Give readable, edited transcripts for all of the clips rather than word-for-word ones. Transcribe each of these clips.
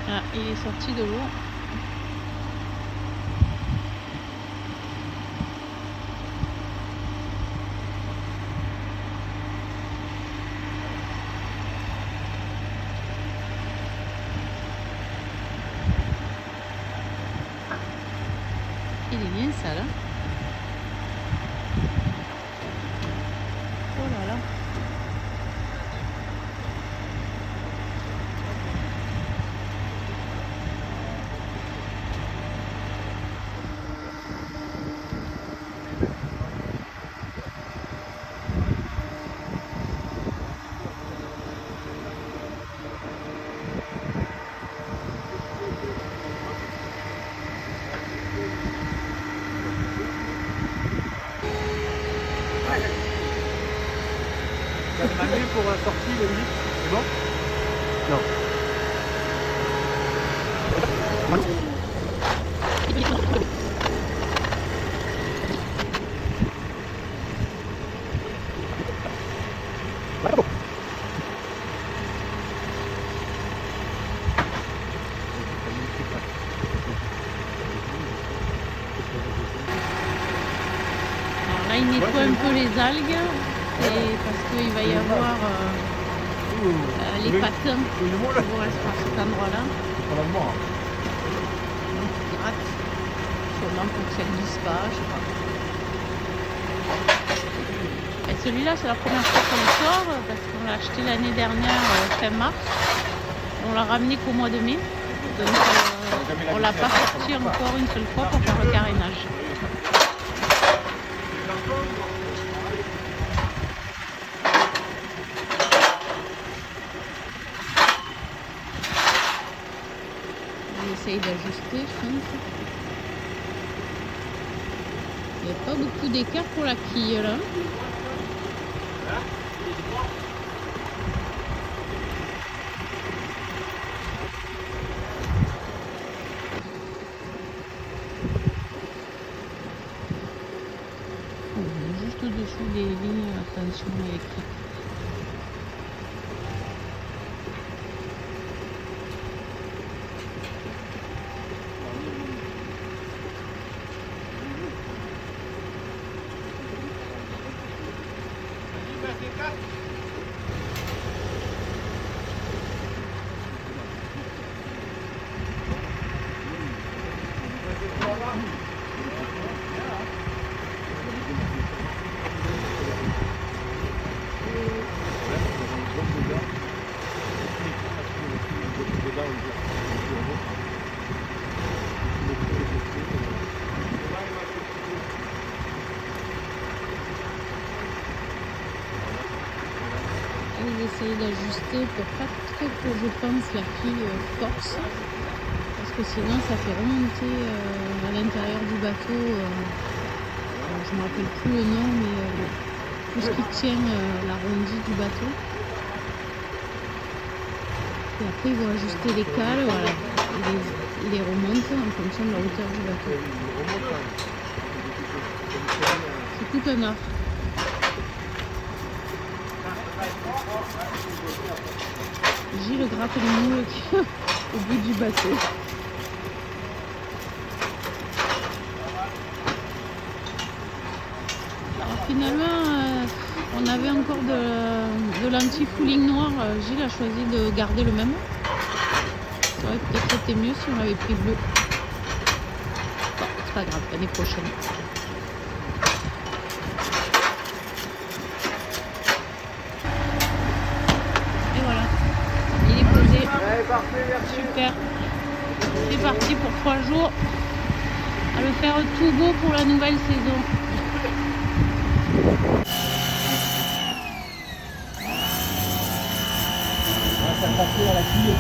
Ah, il est sorti de l'eau. Il est bien sale. Hein. Oh là là. Tu as demandé pour la sortie le 8, c'est bon? Non. Alors là, il nettoie un peu les algues. Et parce qu'il va y avoir les patins qui vont rester à cet endroit-là. Donc il gratte, sûrement pour que ça ne glisse pas, je sais pas. Et celui-là, c'est la première fois qu'on le sort parce qu'on l'a acheté l'année dernière fin mars. On l'a ramené qu'au mois de mai. Donc on l'a pas sorti encore une seule fois pour faire le carénage. Essaye d'ajuster, je pense. Il n'y a pas beaucoup d'écart pour la quille là. Juste au-dessous des lignes à tension électrique. Ils essayent d'ajuster pour pas trop que je pense la quille force parce que sinon ça fait remonter à l'intérieur du bateau je me rappelle plus le nom mais tout ce qui tient l'arrondi du bateau et après ils vont ajuster les cales, voilà, ils les remontent en fonction de la hauteur du bateau. C'est tout un art. Gilles gratte les moules au bout du bateau. Alors finalement, on avait encore de l'anti-fouling noir. Gilles a choisi de garder le même. Ça aurait peut-être été mieux si on avait pris bleu. Bon, c'est pas grave, l'année prochaine. Super, c'est parti pour 3 jours à le faire tout beau pour la nouvelle saison. Ça passait à la quille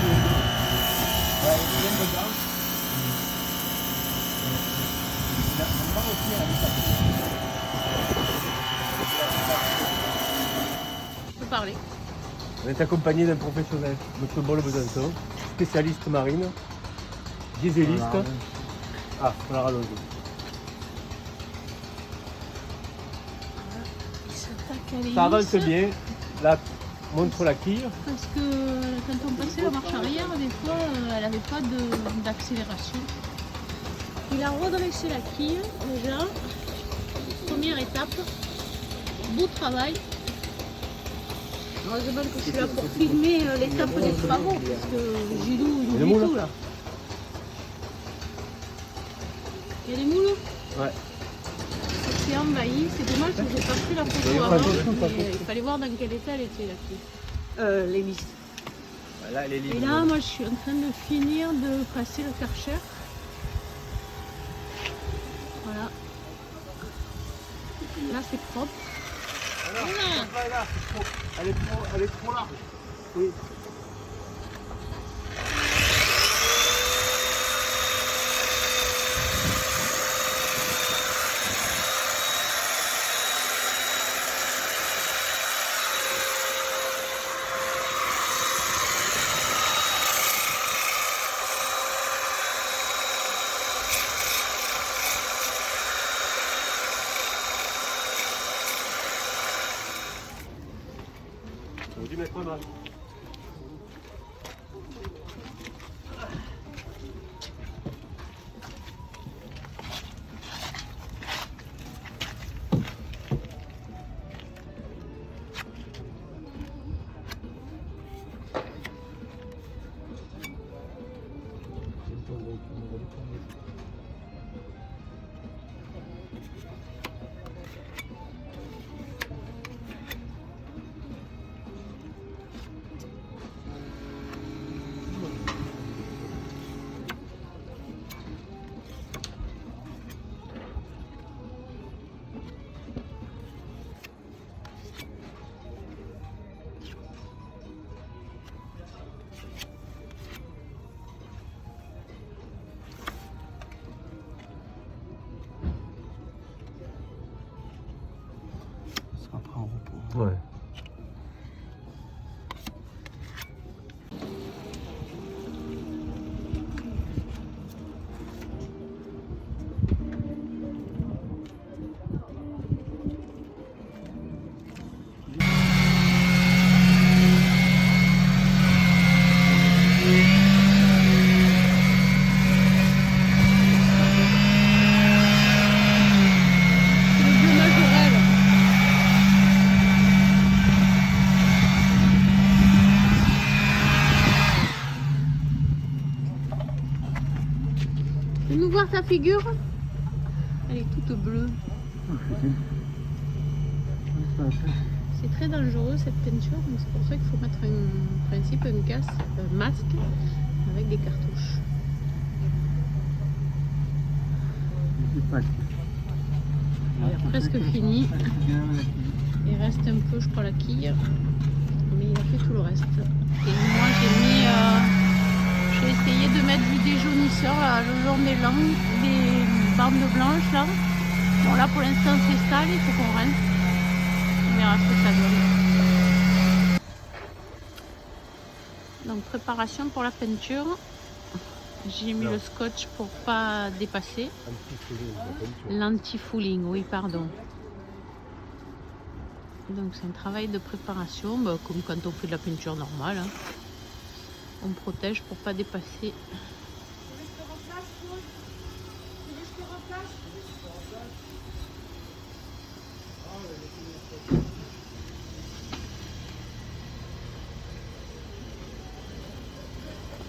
Je peux parler. On est accompagné d'un professionnel, M. Bolle-Besançon, spécialiste marine, dieseliste. Ah, on la rallonge. Ça avance bien. Là, Montre la quille. Parce que quand on passait la marche arrière, des fois, elle n'avait pas d'accélération. Il a redressé la quille, déjà. Première étape. Beau travail. Heureusement que je suis là pour filmer l'étape des travaux, parce que Gilou, il oublie tout là. Il y a des moules? Ouais. C'est envahi, c'est dommage que j'ai pas pris la photo avant. Il fallait voir dans quel état elle était la quille. L'hélice. Là, elle est libre. Et là, moi je suis en train de finir de passer le Karcher. Voilà. Là c'est propre. Là, elle est trop large. Oui. J'aurais dû mettre pas mal. Après en repos. Ouais. Fais-nous voir ta figure. Elle est toute bleue. C'est très dangereux cette peinture, mais c'est pour ça qu'il faut mettre en principe un masque avec des cartouches. Elle est presque finie. Il reste un peu, je crois, la quille, mais il a fait tout le reste. Et moi j'ai essayé de mettre du déjaunisseur là, le long des bandes blanches là. Bon là pour l'instant c'est sale, il faut qu'on rince. On verra ce que ça donne. Donc préparation pour la peinture. J'ai mis le scotch pour pas dépasser. L'anti-fouling, oui pardon. Donc c'est un travail de préparation, bah, comme quand on fait de la peinture normale. Hein. On protège pour pas dépasser.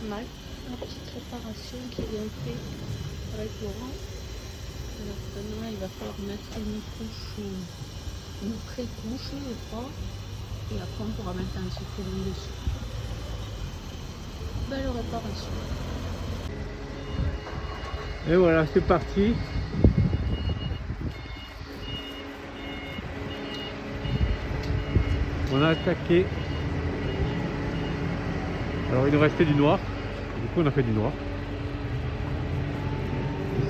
Mal. La petite réparation qui est bien faite avec Laurent. Maintenant il va falloir mettre une couche, une pré-couche je crois. Et après on pourra mettre un anti-fouling dessus. Belle réparation. Et voilà, c'est parti. On a attaqué. Alors il nous restait du noir. Du coup on a fait du noir.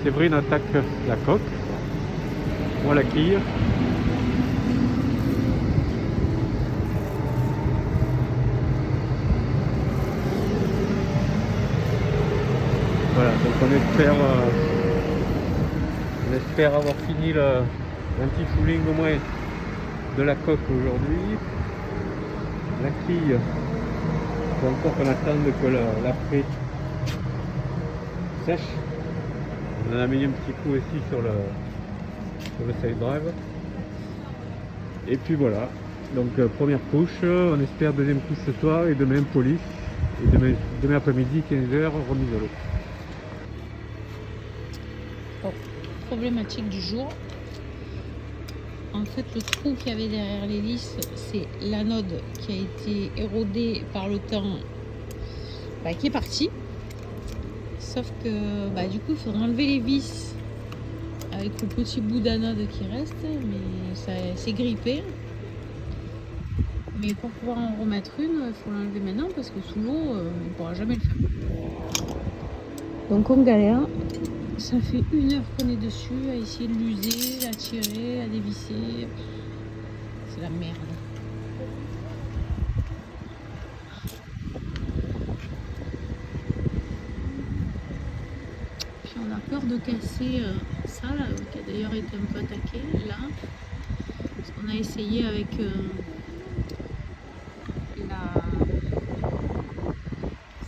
Séverine attaque la coque. Moi la quille. Voilà, donc on espère avoir fini l'anti-fouling au moins de la coque aujourd'hui. La la quille. Il faut encore qu'on attende que la frais sèche. On en a mis un petit coup aussi sur le side drive. Et puis voilà. Donc première couche, on espère deuxième couche ce soir et demain polish. Et demain après-midi 15h remise à l'eau. Bon, problématique du jour. En fait, le trou qu'il y avait derrière l'hélice, c'est l'anode qui a été érodée par le temps, qui est partie. Sauf que du coup, il faudra enlever les vis avec le petit bout d'anode qui reste, mais ça c'est grippé. Mais pour pouvoir en remettre une, il faut l'enlever maintenant parce que sous l'eau, on ne pourra jamais le faire. Donc on galère. Ça fait 1 heure qu'on est dessus à essayer de l'user, à tirer, à dévisser. C'est la merde. Puis on a peur de casser ça là, qui a d'ailleurs été un peu attaqué là. Parce qu'on a essayé avec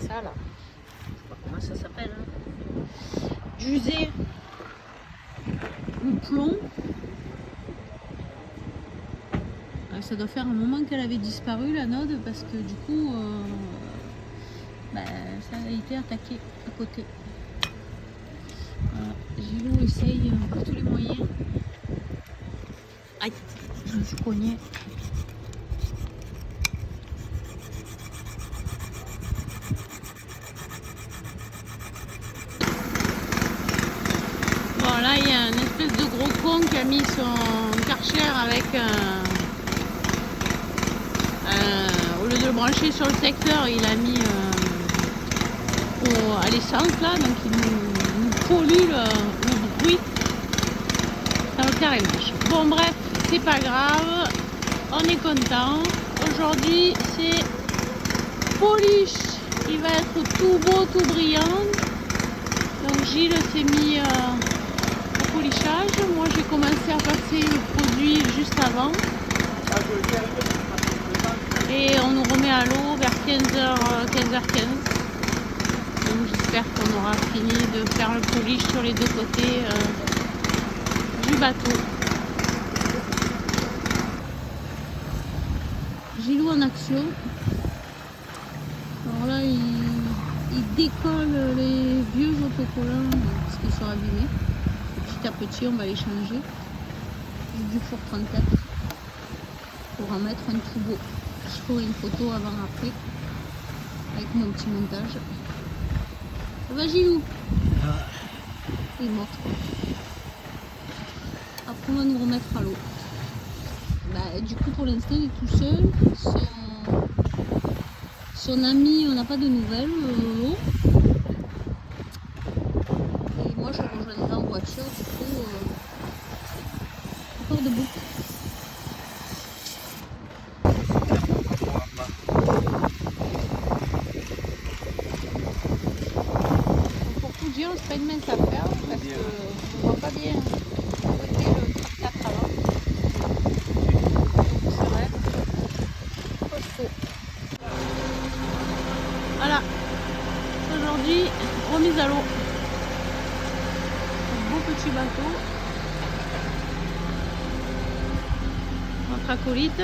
ça là. Je sais pas comment ça s'appelle. Hein. D'user le plomb. Ça doit faire un moment qu'elle avait disparu l'anode parce que du coup ça a été attaqué à côté. Voilà. Gilou essaye par tous les moyens. Aïe, je me suis cognée. Bon là il y a une espèce de gros con qui a mis son Karcher avec au lieu de le brancher sur le secteur, il a mis à l'essence là, donc il nous pollue le bruit. Ça va faire image. Bon bref, c'est pas grave, on est content. Aujourd'hui c'est polish, il va être tout beau, tout brillant. Donc Gilles s'est mis au polissage. Moi j'ai commencé à passer le produit juste avant. Et on nous remet à l'eau vers 15h15. Donc j'espère qu'on aura fini de faire le polish sur les deux côtés du bateau. Gilou en action. Alors là il décolle les vieux autocollants parce qu'ils sont abîmés. Petit à petit on va les changer. Du four 34 pour en mettre un tout beau. Je ferai une photo avant-après avec mon petit montage. Ça va Gilou? Il est mort. Après on va nous remettre à l'eau. Du coup pour l'instant il est tout seul. Son ami, on n'a pas de nouvelles. Et moi je rejoindrai en voiture du coup encore debout. C'est pas une mince affaire parce que on voit pas bien où était le 34 avant. C'est vrai. Voilà. Aujourd'hui, remise à l'eau. Un beau petit bateau. Notre acolyte.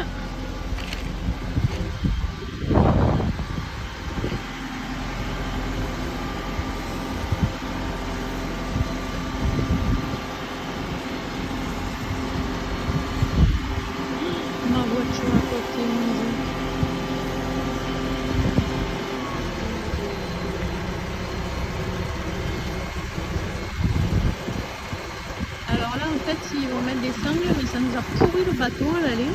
Alors là en fait ils vont mettre des sangles mais ça nous a pourri le bateau à l'aller.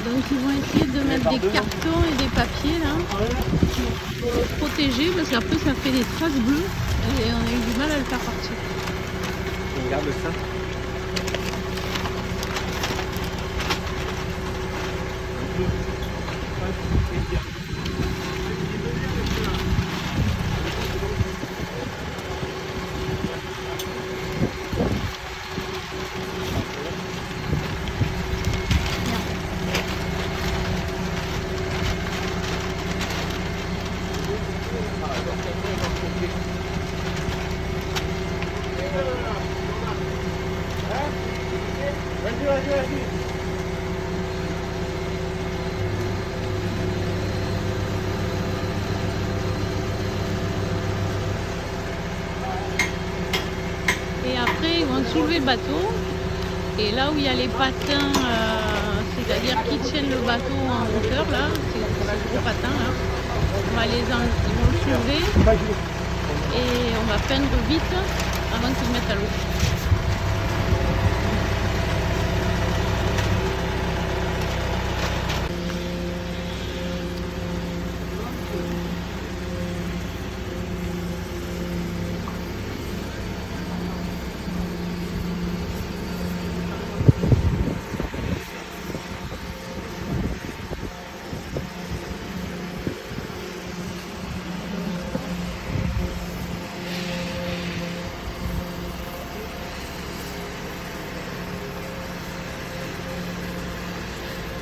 Donc ils vont essayer de mettre des cartons et des papiers là pour le protéger parce qu'après ça fait des traces bleues et on a eu du mal à le faire partir. On regarde ça. relever le bateau. Et là où il y a les patins, c'est-à-dire qui tiennent le bateau en hauteur, là, ces gros patins là, ils vont le soulever et on va peindre vite avant qu'ils le mettent à l'eau.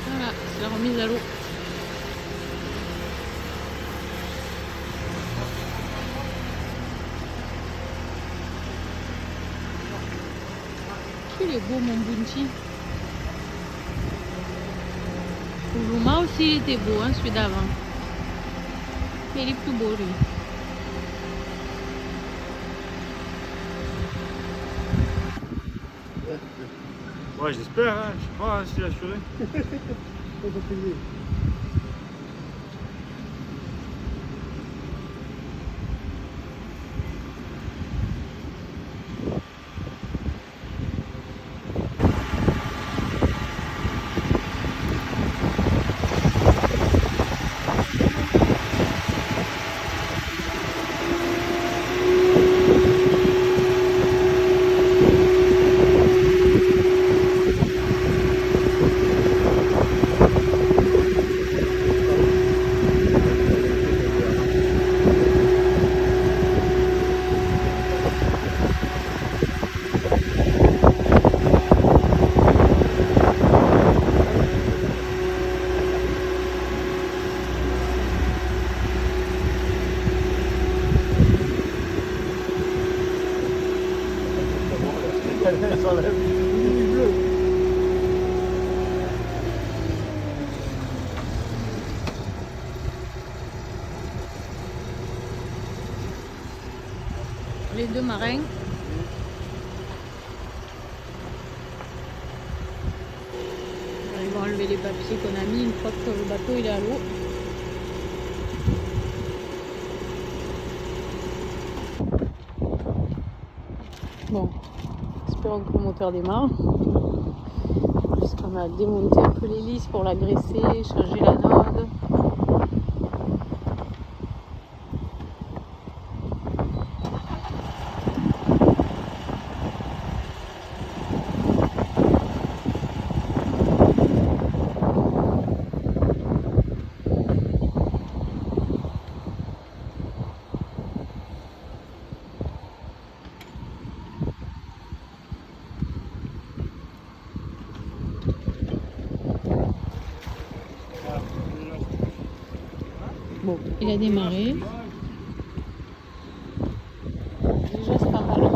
Voilà, c'est la remise à l'eau. Il est beau mon Bounty. Kuluma aussi il était beau, hein, celui d'avant. Mais il est plus beau lui. Ouais, j'espère, hein. Je sais pas si assuré. Les deux marins. Ils vont enlever les papiers qu'on a mis une fois que le bateau il est à l'eau. Bon, espérons que le moteur démarre. Parce qu'on a démonté un peu l'hélice pour la graisser, changer la node. Bon, il a démarré. Déjà, c'est pas mal.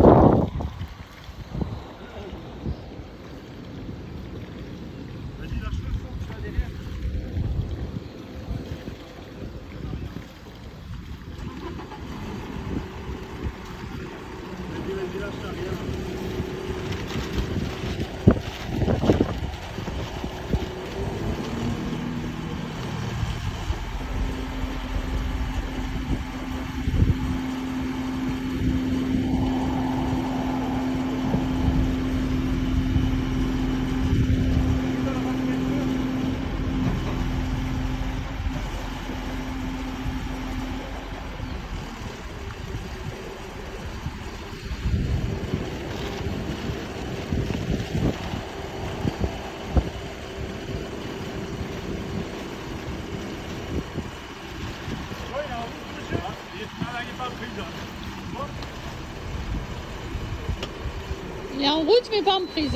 Il est en route mais pas en prise.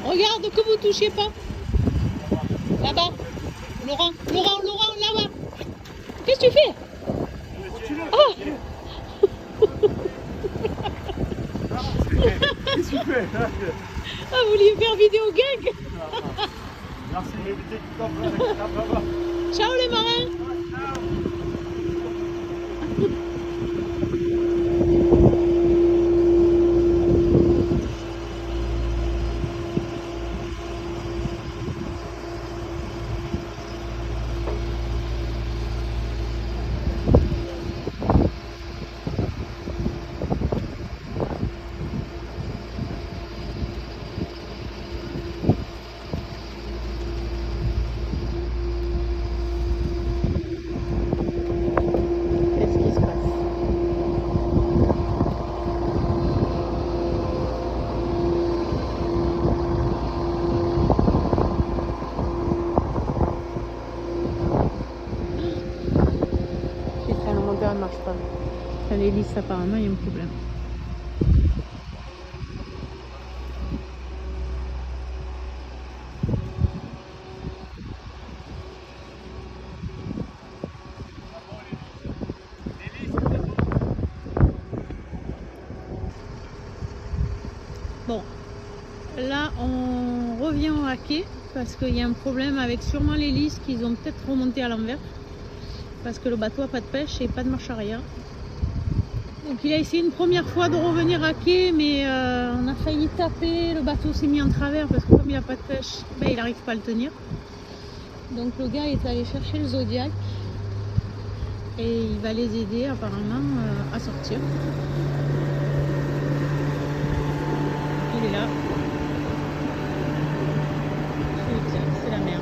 Regarde que vous touchiez pas. Là-bas. Laurent, là-bas. Qu'est-ce que tu fais? Oh. Qu'est-ce que tu fais? Ah, vous vouliez faire vidéo gang? Merci. Ciao les marins. pas. Enfin, l'hélice, apparemment, il y a un problème. Bon, là on revient au haquet parce qu'il y a un problème avec sûrement l'hélice qu'ils ont peut-être remonté à l'envers parce que le bateau a pas de pêche et pas de marche arrière. Donc il a essayé une première fois de revenir à quai, mais on a failli taper, le bateau s'est mis en travers parce que comme il n'a pas de pêche, ben, il n'arrive pas à le tenir. Donc le gars est allé chercher le Zodiac et il va les aider apparemment à sortir. Il est là. Putain, c'est la merde.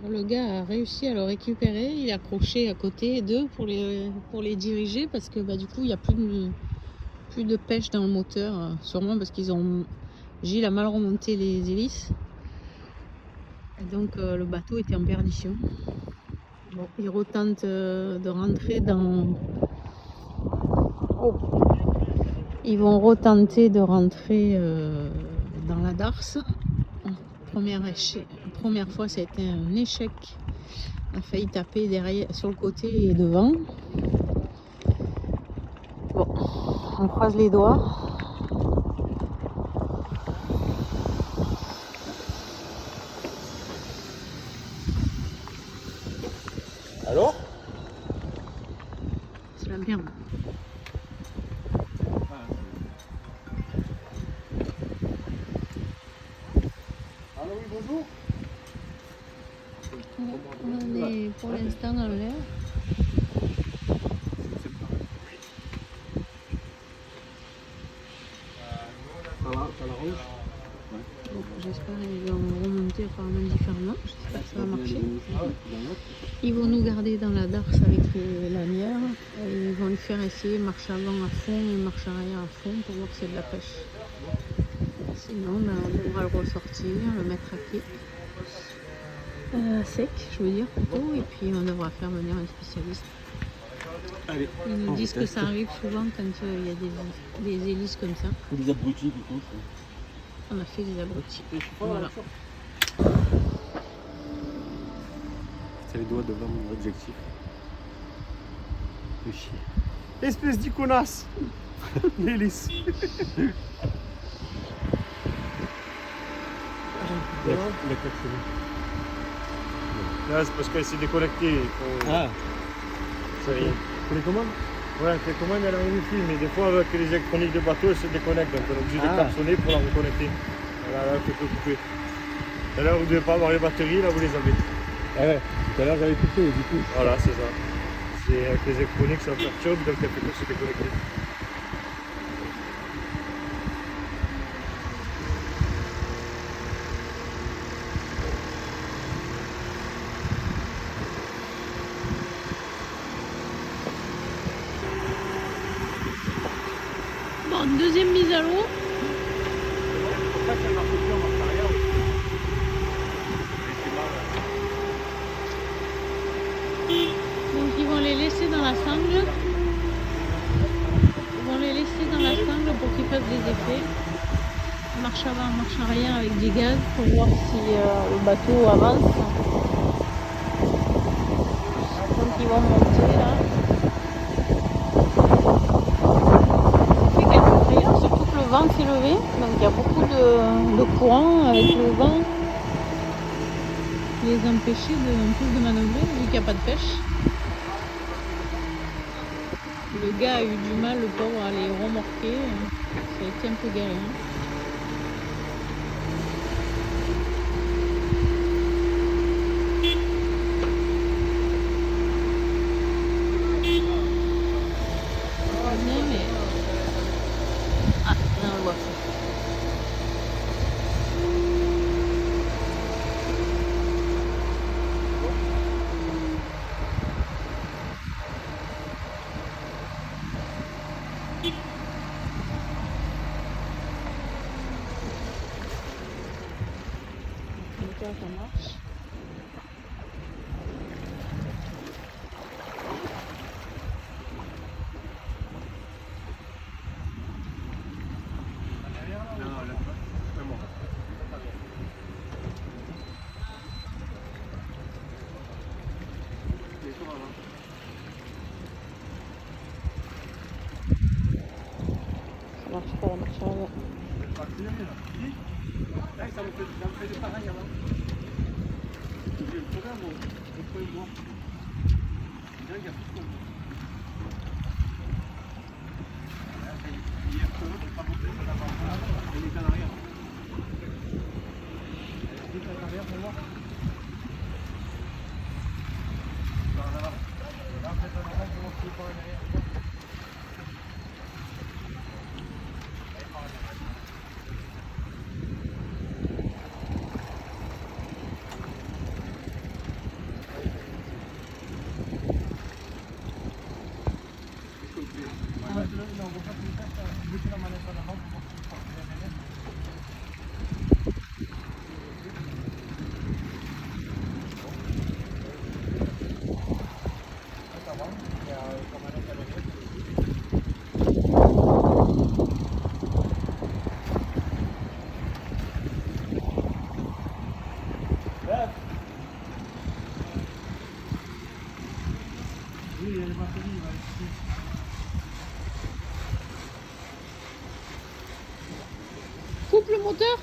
Le gars a réussi à le récupérer, il est accroché à côté d'eux pour les diriger parce que bah, du coup il n'y a plus de pêche dans le moteur, sûrement parce qu'ils ont... Gilles a mal remonté les hélices et donc le bateau était en perdition. Bon, il retente de rentrer dans... Oh. Ils vont retenter de rentrer dans la darse. Première fois, ça a été un échec. On a failli taper derrière, sur le côté et devant. Bon, on croise les doigts. Alors? C'est la merde. Allô, oui, bonjour. On est pour l'instant dans l'air. Ça l'arrange? Bon, j'espère qu'ils vont remonter apparemment différemment. J'espère que ça va marcher. Ils vont nous garder dans la darse avec la lanière. Et ils vont lui faire essayer marche avant à fond et marche arrière à fond pour voir s'il y a de la pêche. Sinon, ben, on devra le ressortir, le mettre à pied. Sec, je veux dire plutôt. Et puis on devra faire venir un spécialiste. Allez, Ils nous disent que ça arrive souvent quand il y a des hélices comme ça. des abrutis qui comptent. On a fait des abrutis. Voilà. C'est les doigts devant mon objectif. Le chien. Espèce d'iconasse. L'hélice. Il a klaxonné. Là, c'est parce qu'elle s'est déconnectée. Ah, Ça y est. Télécommande? Ouais, la télécommande elle a un wifi, mais des fois avec les électroniques de bateau, elle se déconnecte. Donc on est obligé de klaxonner pour la reconnecter. Voilà, là, tu peux couper. Tout à l'heure, vous ne devez pas avoir les batteries, là, vous les avez. ah ouais, tout à l'heure j'avais coupé du coup. Voilà, c'est ça. C'est avec les électroniques, ça perturbe, donc elle peut se déconnecter. Bon, deuxième mise à l'eau. Donc ils vont les laisser dans la sangle. Ils vont les laisser dans la sangle pour qu'ils fassent des effets. Marche avant, marche arrière avec du gaz pour voir si le bateau avance. Donc ils vont monter là. Il fait quelques frayeurs, surtout que le vent s'est levé. Donc il y a beaucoup de courant avec le vent. Les empêcher de manœuvrer vu qu'il n'y a pas de pêche. Le gars a eu du mal, le pauvre, à les remorquer. Ça a été un peu galère. J'espère que ça marche. Ça marche pas la marche arrière. Ça me fait pareil avant. J'ai le programme, moi. Bien, il y a tout le monde. Hier, je n'ai pas monté, il est en arrière. Il est en arrière pour moi. Là, en fait, en arrière, je ne pas en arrière. Coupe le moteur.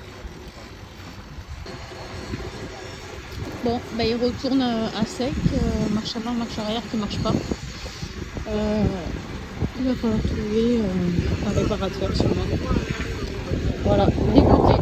Bon, bah, il retourne à sec, marche avant, marche arrière qui marche pas. Il va falloir trouver un réparateur sûrement. Voilà, dégoûté.